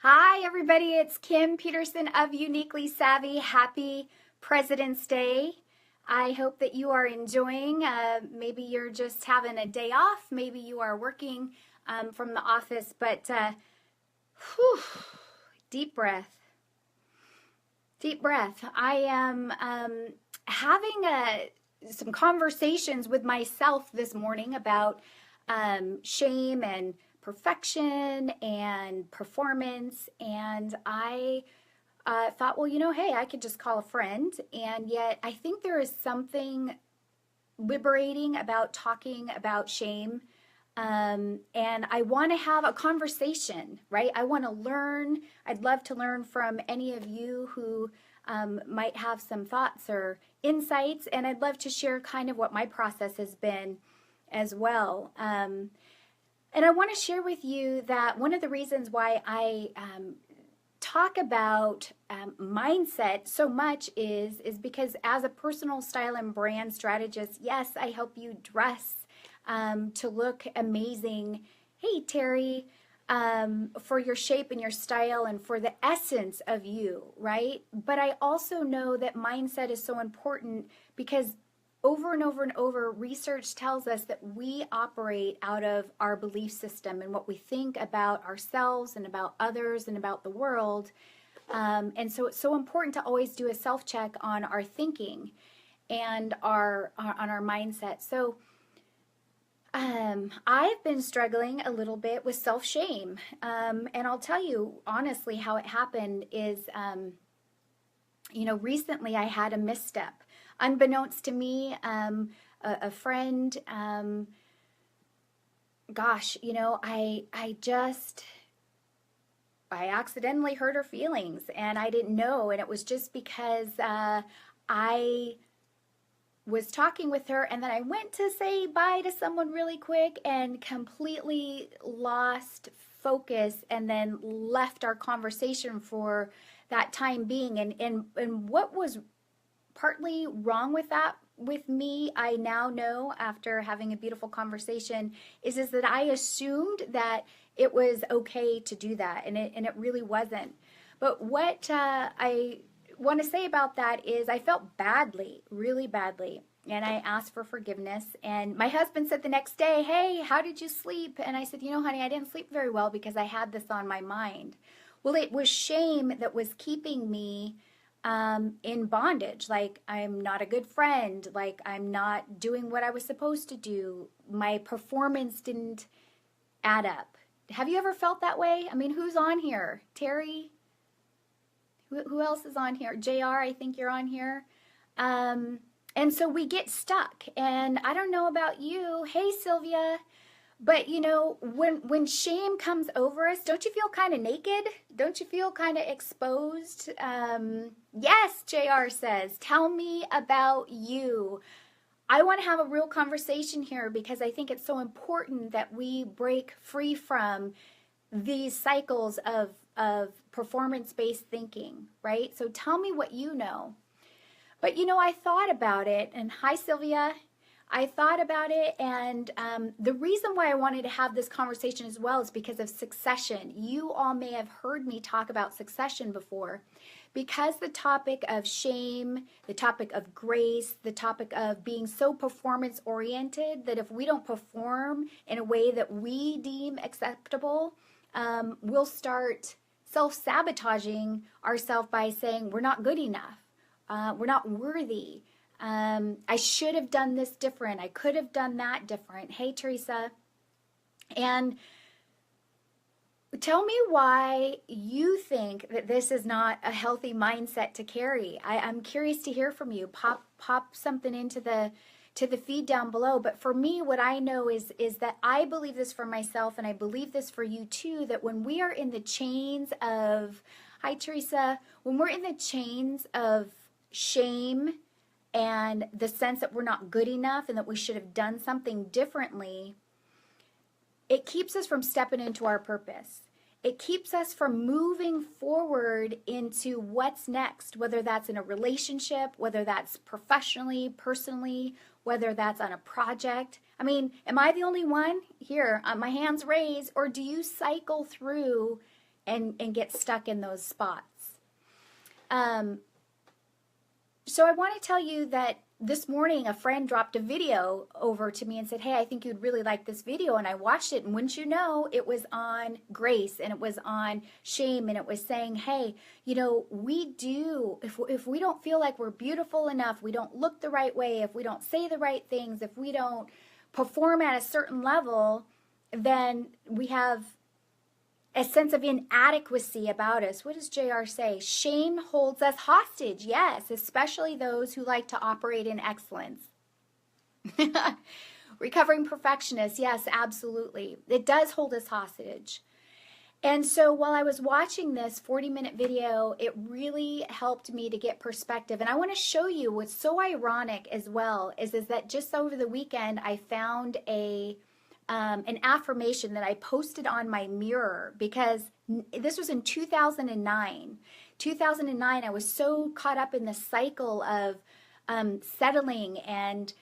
Hi, everybody. It's Kim Peterson of Uniquely Savvy. Happy President's Day. I hope that you are enjoying. Maybe you're just having a day off. Maybe you are working from the office. But whew, deep breath. Deep breath. I am having some conversations with myself this morning about shame and perfection and performance. And I thought, well, hey, I could just call a friend. And yet I think there is something liberating about talking about shame. And I want to have a conversation, right? I want to learn. I'd love to learn from any of you who might have some thoughts or insights. And I'd love to share kind of what my process has been as well. And I want to share with you that one of the reasons why I talk about mindset so much is because as a personal style and brand strategist, yes, I help you dress to look amazing. Hey, Terry, for your shape and your style and for the essence of you, right? But I also know that mindset is so important because over and over and over, research tells us that we operate out of our belief system and what we think about ourselves and about others and about the world. And so it's so important to always do a self-check on our thinking and on our mindset. So I've been struggling a little bit with self-shame. And I'll tell you honestly how it happened is, recently I had a misstep. Unbeknownst to me, a friend, I accidentally hurt her feelings and I didn't know. And it was just because I was talking with her and then I went to say bye to someone really quick and completely lost focus and then left our conversation for that time being. And what was partly wrong with that with me, I now know after having a beautiful conversation, is that I assumed that it was okay to do that, and it really wasn't. But what I want to say about that is I felt badly, really badly, and I asked for forgiveness. And my husband said the next day, "Hey, how did you sleep?" And I said, "Honey, I didn't sleep very well because I had this on my mind." Well, it was shame that was keeping me in bondage. Like I'm not a good friend, like I'm not doing what I was supposed to do. My performance didn't add up. Have you ever felt that way? I mean, who's on here? Terry? Who else is on here? JR, I think you're on here. And so we get stuck. And I don't know about you. Hey, Sylvia. But when shame comes over us, don't you feel kind of naked? Don't you feel kind of exposed? Yes, JR says, tell me about you. I want to have a real conversation here because I think it's so important that we break free from these cycles of performance-based thinking, right? So tell me what you know. But I thought about it, and hi, Sylvia. I thought about it, and the reason why I wanted to have this conversation as well is because of succession. You all may have heard me talk about succession before, because the topic of shame, the topic of grace, the topic of being so performance-oriented that if we don't perform in a way that we deem acceptable, we'll start self-sabotaging ourselves by saying we're not good enough, we're not worthy. I should have done this different. I could have done that different. Hey, Teresa. And tell me why you think that this is not a healthy mindset to carry. I'm curious to hear from you. Pop something into the feed down below. But for me, what I know is that I believe this for myself, and I believe this for you too, that when we are in the chains of, hi, Teresa, when we're in the chains of shame, and the sense that we're not good enough and that we should have done something differently, it keeps us from stepping into our purpose. It keeps us from moving forward into what's next, whether that's in a relationship, whether that's professionally, personally, whether that's on a project. I mean, am I the only one here? My hands raised, or do you cycle through and get stuck in those spots. So I want to tell you that this morning a friend dropped a video over to me and said, hey, I think you'd really like this video. And I watched it, and wouldn't you know, it was on grace, and it was on shame, and it was saying, hey, you know, we do, if we don't feel like we're beautiful enough, we don't look the right way, if we don't say the right things, if we don't perform at a certain level, then we have a sense of inadequacy about us. What does JR say? Shame holds us hostage. Yes, especially those who like to operate in excellence. Recovering perfectionists. Yes, absolutely. It does hold us hostage. And so while I was watching this 40-minute video, it really helped me to get perspective. And I want to show you what's so ironic as well is that just over the weekend, I found an affirmation that I posted on my mirror, because this was in 2009. 2009, I was so caught up in the cycle of settling and,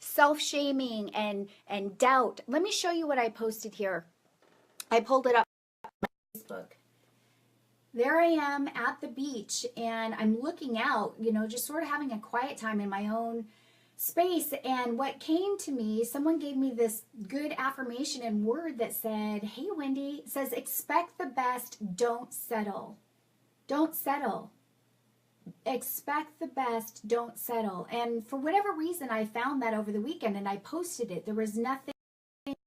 self-shaming and doubt. Let me show you what I posted here. I pulled it up on Facebook. There I am at the beach, and I'm looking out, just sort of having a quiet time in my own space. And what came to me, someone gave me this good affirmation and word that said, hey, Wendy, it says, expect the best, don't settle. Don't settle. Expect the best, don't settle. And for whatever reason, I found that over the weekend and I posted it. There was nothing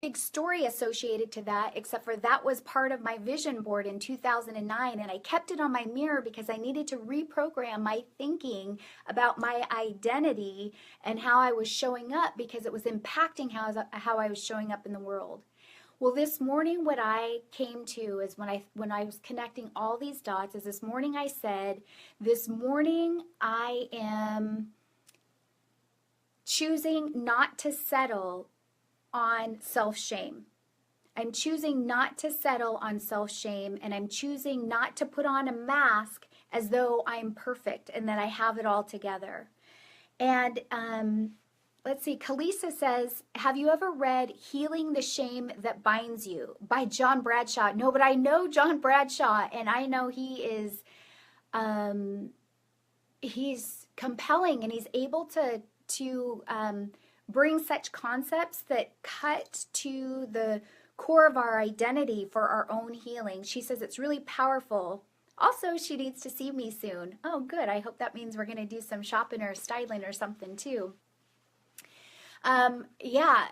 big story associated to that, except for that was part of my vision board in 2009, and I kept it on my mirror because I needed to reprogram my thinking about my identity and how I was showing up, because it was impacting how I was showing up in the world. Well, this morning what I came to is when I was connecting all these dots, is this morning I said, this morning I am choosing not to settle on self-shame. I'm choosing not to settle on self-shame, and I'm choosing not to put on a mask as though I'm perfect and that I have it all together. And let's see, Kalisa says, have you ever read Healing the Shame That Binds You by John Bradshaw? No, but I know John Bradshaw, and I know he is, he's compelling, and he's able to bring such concepts that cut to the core of our identity for our own healing. She says it's really powerful. Also, she needs to see me soon. Oh, good. I hope that means we're going to do some shopping or styling or something too. Yeah,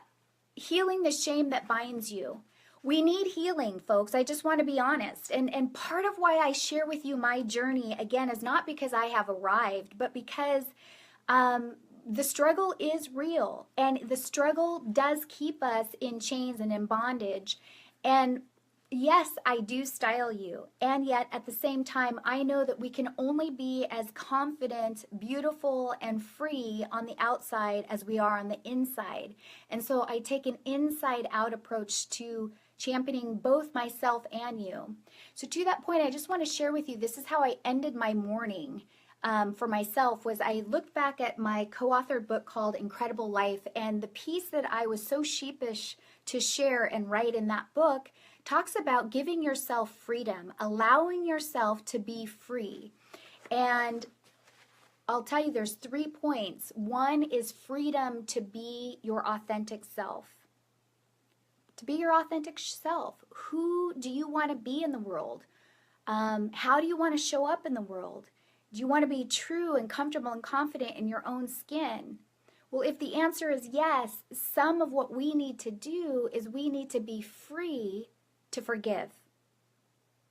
healing the shame that binds you. We need healing, folks. I just want to be honest. And part of why I share with you my journey, again, is not because I have arrived, but because the struggle is real, and the struggle does keep us in chains and in bondage. And yes, I do style you. And yet at the same time, I know that we can only be as confident, beautiful, and free on the outside as we are on the inside. And so I take an inside out approach to championing both myself and you. So to that point, I just want to share with you, this is how I ended my morning. For myself, was I looked back at my co-authored book called Incredible Life, and the piece that I was so sheepish to share and write in that book talks about giving yourself freedom, allowing yourself to be free. And I'll tell you, there's 3 points. One is freedom to be your authentic self. To be your authentic self. Who do you want to be in the world? How do you want to show up in the world? Do you want to be true and comfortable and confident in your own skin? Well, if the answer is yes, some of what we need to do is we need to be free to forgive.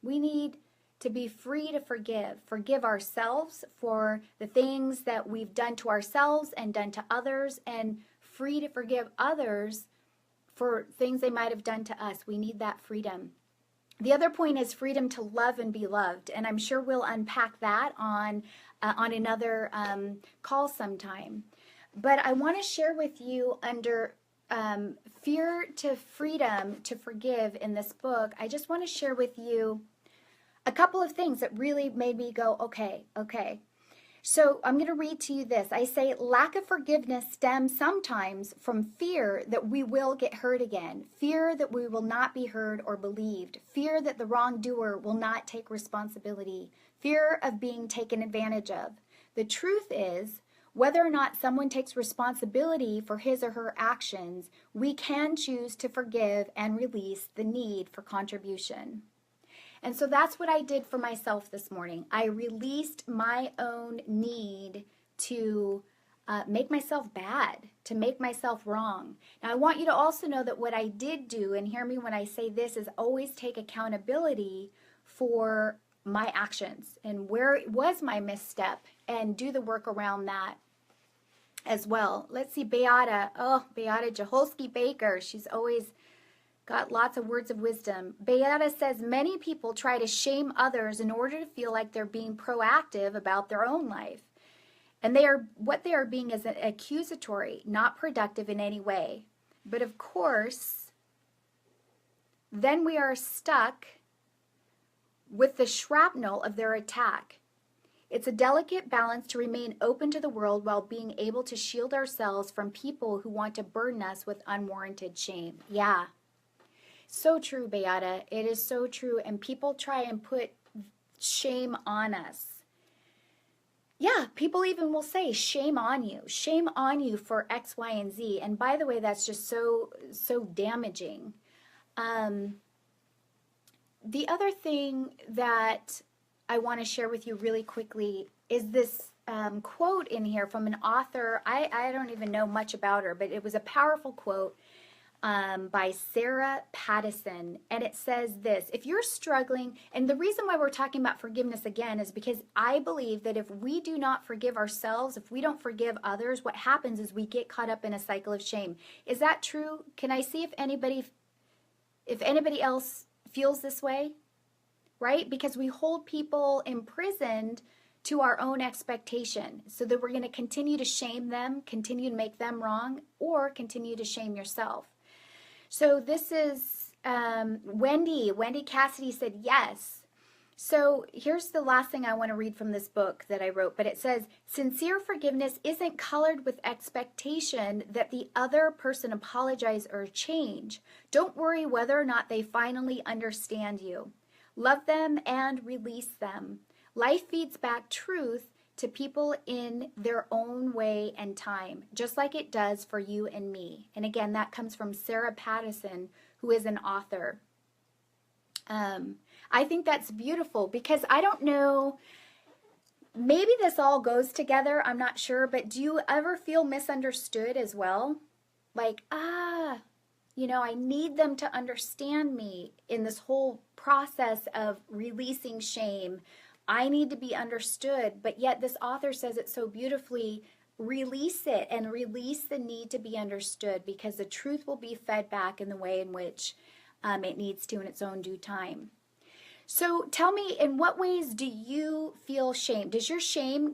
We need to be free to forgive. Forgive ourselves for the things that we've done to ourselves and done to others, and free to forgive others for things they might have done to us. We need that freedom. The other point is freedom to love and be loved, and I'm sure we'll unpack that on another call sometime. But I want to share with you under Fear to Freedom to Forgive in this book, I just want to share with you a couple of things that really made me go, okay. So I'm going to read to you this. I say, lack of forgiveness stems sometimes from fear that we will get hurt again, fear that we will not be heard or believed, fear that the wrongdoer will not take responsibility, fear of being taken advantage of. The truth is, whether or not someone takes responsibility for his or her actions, we can choose to forgive and release the need for contribution. And so that's what I did for myself this morning. I released my own need to make myself bad, to make myself wrong. Now, I want you to also know that what I did do, and hear me when I say this, is always take accountability for my actions and where was my misstep and do the work around that as well. Let's see, Beata Jaholski Baker. She's always got lots of words of wisdom. Beata says, many people try to shame others in order to feel like they're being proactive about their own life. And what they are being is accusatory, not productive in any way. But of course, then we are stuck with the shrapnel of their attack. It's a delicate balance to remain open to the world while being able to shield ourselves from people who want to burden us with unwarranted shame. Yeah. So true, Beata. It is so true. And people try and put shame on us. Yeah, people even will say, shame on you for X, Y, and Z. And by the way, that's just so damaging. The other thing that I want to share with you really quickly is this quote in here from an author. I don't even know much about her, but it was a powerful quote by Sarah Pattison, and it says this: if you're struggling, and the reason why we're talking about forgiveness again is because I believe that if we do not forgive ourselves, if we don't forgive others, what happens is we get caught up in a cycle of shame. Is that true? Can I see if anybody else feels this way? Right? Because we hold people imprisoned to our own expectation, so that we're going to continue to shame them, continue to make them wrong, or continue to shame yourself. So this is Wendy Cassidy said yes. So here's the last thing I want to read from this book that I wrote, but it says, sincere forgiveness isn't colored with expectation that the other person apologize or change. Don't worry whether or not they finally understand you. Love them and release them. Life feeds back truth to people in their own way and time, just like it does for you and me. And again, that comes from Sarah Pattison, who is an author. I think that's beautiful because I don't know, maybe this all goes together, I'm not sure, but do you ever feel misunderstood as well? Like, I need them to understand me in this whole process of releasing shame. I need to be understood, but yet this author says it so beautifully, release it and release the need to be understood, because the truth will be fed back in the way in which it needs to in its own due time. So tell me, in what ways do you feel shame? Does your shame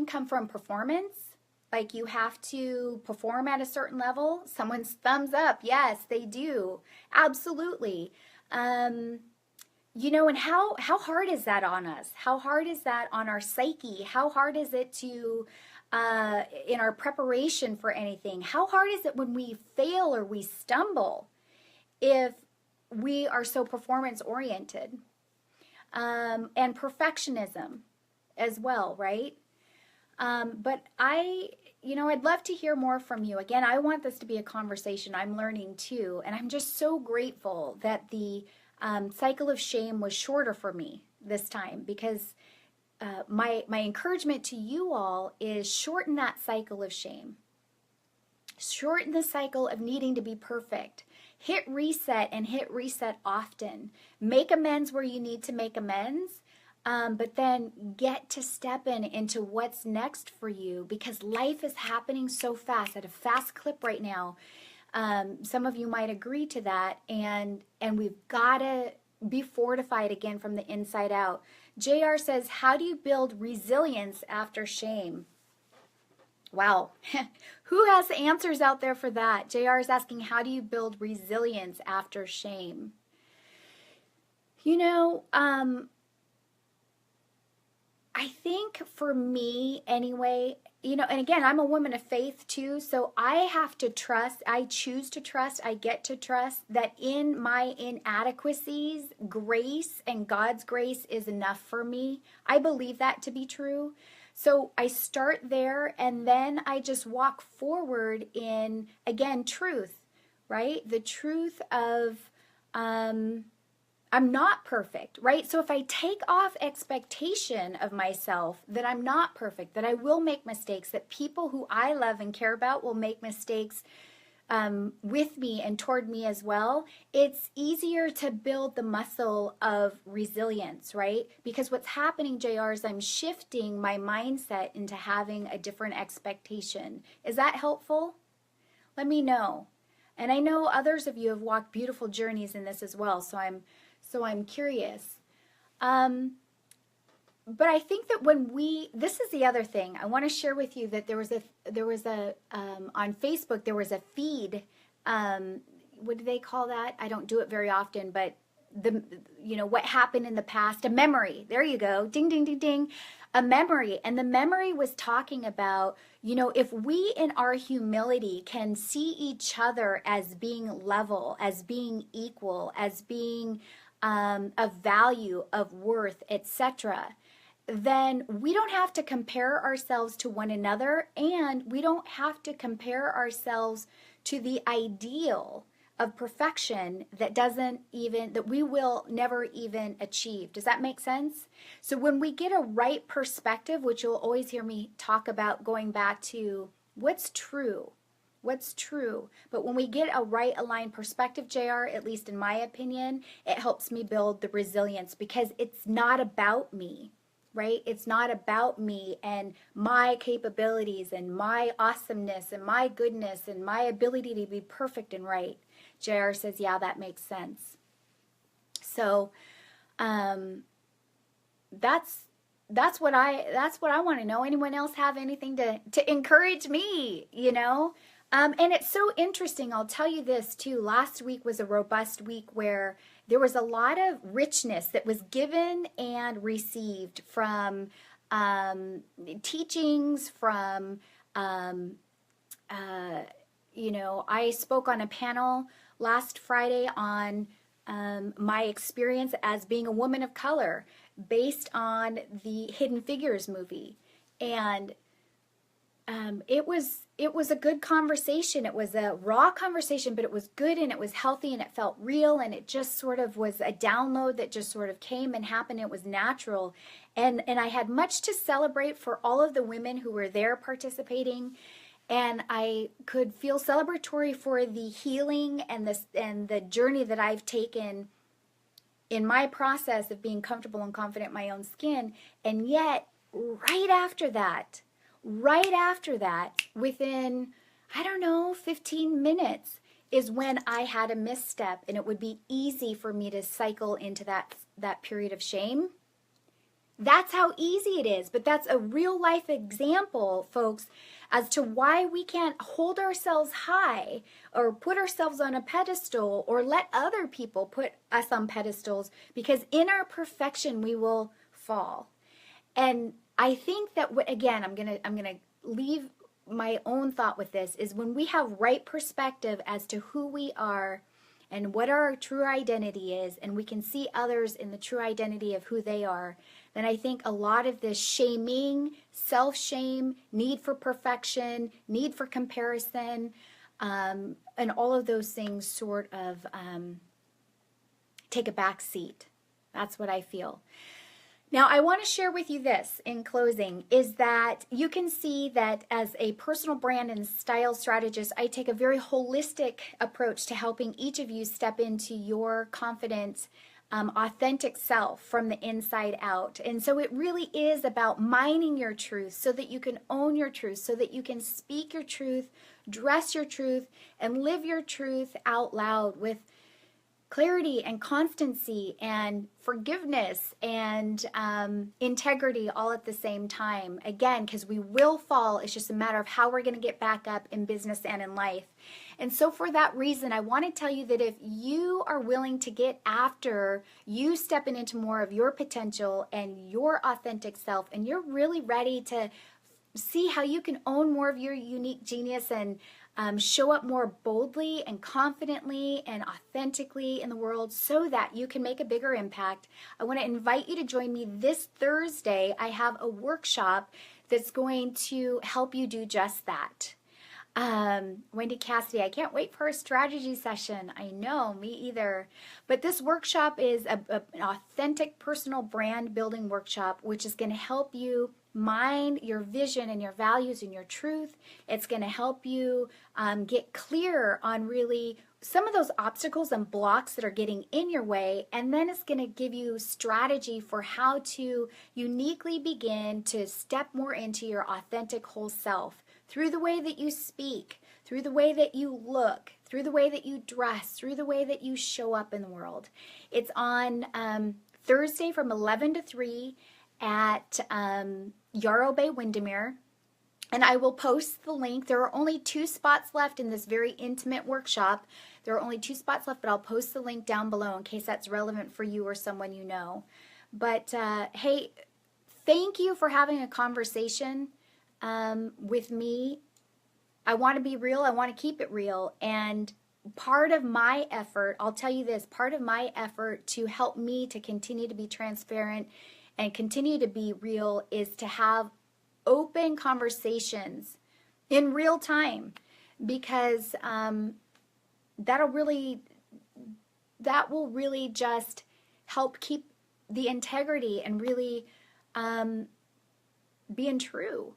come from performance? Like you have to perform at a certain level? Someone's thumbs up. Yes, they do. Absolutely. And how hard is that on us? How hard is that on our psyche? How hard is it to, in our preparation for anything? How hard is it when we fail or we stumble if we are so performance oriented? And perfectionism as well, right? But I'd love to hear more from you. Again, I want this to be a conversation. I'm learning too. And I'm just so grateful that the cycle of shame was shorter for me this time, because my encouragement to you all is shorten that cycle of shame. Shorten the cycle of needing to be perfect. Hit reset and hit reset often. Make amends where you need to make amends, but then get to step into what's next for you, because life is happening so fast, at a fast clip right now. Some of you might agree to that, and we've got to be fortified again from the inside out. JR says, how do you build resilience after shame? Wow. Who has answers out there for that? JR is asking, how do you build resilience after shame? I think for me anyway, and again, I'm a woman of faith too, so I have to trust, I choose to trust, I get to trust that in my inadequacies, grace and God's grace is enough for me. I believe that to be true. So I start there and then I just walk forward in, again, truth, right? The truth of, I'm not perfect, right? So if I take off expectation of myself that I'm not perfect, that I will make mistakes, that people who I love and care about will make mistakes with me and toward me as well, it's easier to build the muscle of resilience, right? Because what's happening, JR, is I'm shifting my mindset into having a different expectation. Is that helpful? Let me know. And I know others of you have walked beautiful journeys in this as well, so I'm curious. But I think that this is the other thing I want to share with you, that there was a on Facebook there was a feed. What do they call that? I don't do it very often, but what happened in the past, a memory. There you go. Ding, ding, ding, ding. A memory. And the memory was talking about, if we in our humility can see each other as being level, as being equal, as being of value, of worth, etc., then we don't have to compare ourselves to one another, and we don't have to compare ourselves to the ideal of perfection that we will never even achieve. Does that make sense? So when we get a right perspective, which you'll always hear me talk about, going back to what's true, but when we get a right aligned perspective, JR, at least in my opinion, it helps me build the resilience, because it's not about me. Right? It's not about me and my capabilities and my awesomeness and my goodness and my ability to be perfect and right. JR says, yeah, that makes sense. So that's what I want to know. Anyone else have anything to encourage me, And it's so interesting. I'll tell you this too. Last week was a robust week where there was a lot of richness that was given and received from teachings, from, I spoke on a panel last Friday on my experience as being a woman of color based on the Hidden Figures movie. And it was a good conversation. It was a raw conversation, but it was good and it was healthy and it felt real, and it just sort of was a download that just sort of came and happened. It was natural. And I had much to celebrate for all of the women who were there participating. And I could feel celebratory for the healing and the journey that I've taken in my process of being comfortable and confident in my own skin. And yet, right after that, within, 15 minutes is when I had a misstep, and it would be easy for me to cycle into that period of shame. That's how easy it is. But that's a real life example, folks, as to why we can't hold ourselves high or put ourselves on a pedestal or let other people put us on pedestals, because in our perfection we will fall. And I think that, again, I'm gonna leave my own thought with this, is when we have right perspective as to who we are and what our true identity is, and we can see others in the true identity of who they are, then I think a lot of this shaming, self-shame, need for perfection, need for comparison, and all of those things sort of take a back seat. That's what I feel. Now, I want to share with you this in closing, is that you can see that as a personal brand and style strategist, I take a very holistic approach to helping each of you step into your confident, authentic self from the inside out. And so it really is about mining your truth so that you can own your truth, so that you can speak your truth, dress your truth, and live your truth out loud with clarity and constancy and forgiveness and integrity all at the same time. Again, because we will fall. It's just a matter of how we're going to get back up in business and in life. And so for that reason, I want to tell you that if you are willing to get after you stepping into more of your potential and your authentic self, and you're really ready to see how you can own more of your unique genius and show up more boldly and confidently and authentically in the world so that you can make a bigger impact, I want to invite you to join me this Thursday. I have a workshop that's going to help you do just that. Wendy Cassidy, I can't wait for a strategy session. I know, me either. But this workshop is an authentic personal brand building workshop, which is going to help you mine your vision and your values and your truth. It's going to help you get clear on really some of those obstacles and blocks that are getting in your way, and then it's going to give you strategy for how to uniquely begin to step more into your authentic whole self through the way that you speak, through the way that you look, through the way that you dress, through the way that you show up in the world. It's on Thursday from 11 to 3 at Yarrow Bay Windermere. And I will post the link. There are only 2 spots left in this very intimate workshop. There are only 2 spots left, but I'll post the link down below in case that's relevant for you or someone you know. But hey, thank you for having a conversation with me. I want to be real. I want to keep it real. And part of my effort, I'll tell you this, part of my effort to help me to continue to be transparent and continue to be real is to have open conversations in real time, because that will really just help keep the integrity and really being true.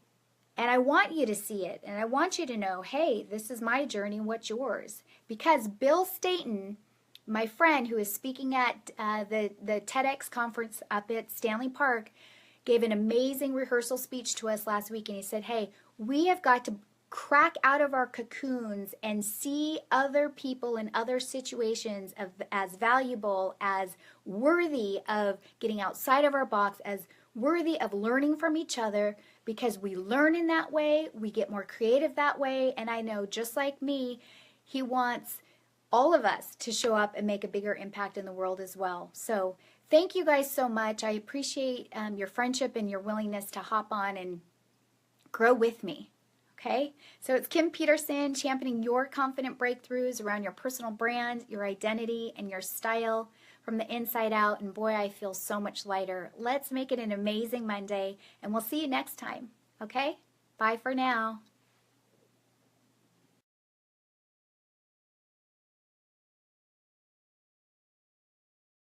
And I want you to see it, and I want you to know, hey, this is my journey, what's yours? Because Bill Staten, my friend who is speaking at the TEDx conference up at Stanley Park, gave an amazing rehearsal speech to us last week, and he said, hey, we have got to crack out of our cocoons and see other people in other situations as valuable, as worthy of getting outside of our box, as worthy of learning from each other, because we learn in that way, we get more creative that way, and I know just like me, he wants all of us to show up and make a bigger impact in the world as well. So thank you guys so much. I appreciate your friendship and your willingness to hop on and grow with me. Okay? So it's Kim Peterson, championing your confident breakthroughs around your personal brand, your identity, and your style from the inside out. And boy, I feel so much lighter. Let's make it an amazing Monday, and we'll see you next time. Okay? Bye for now.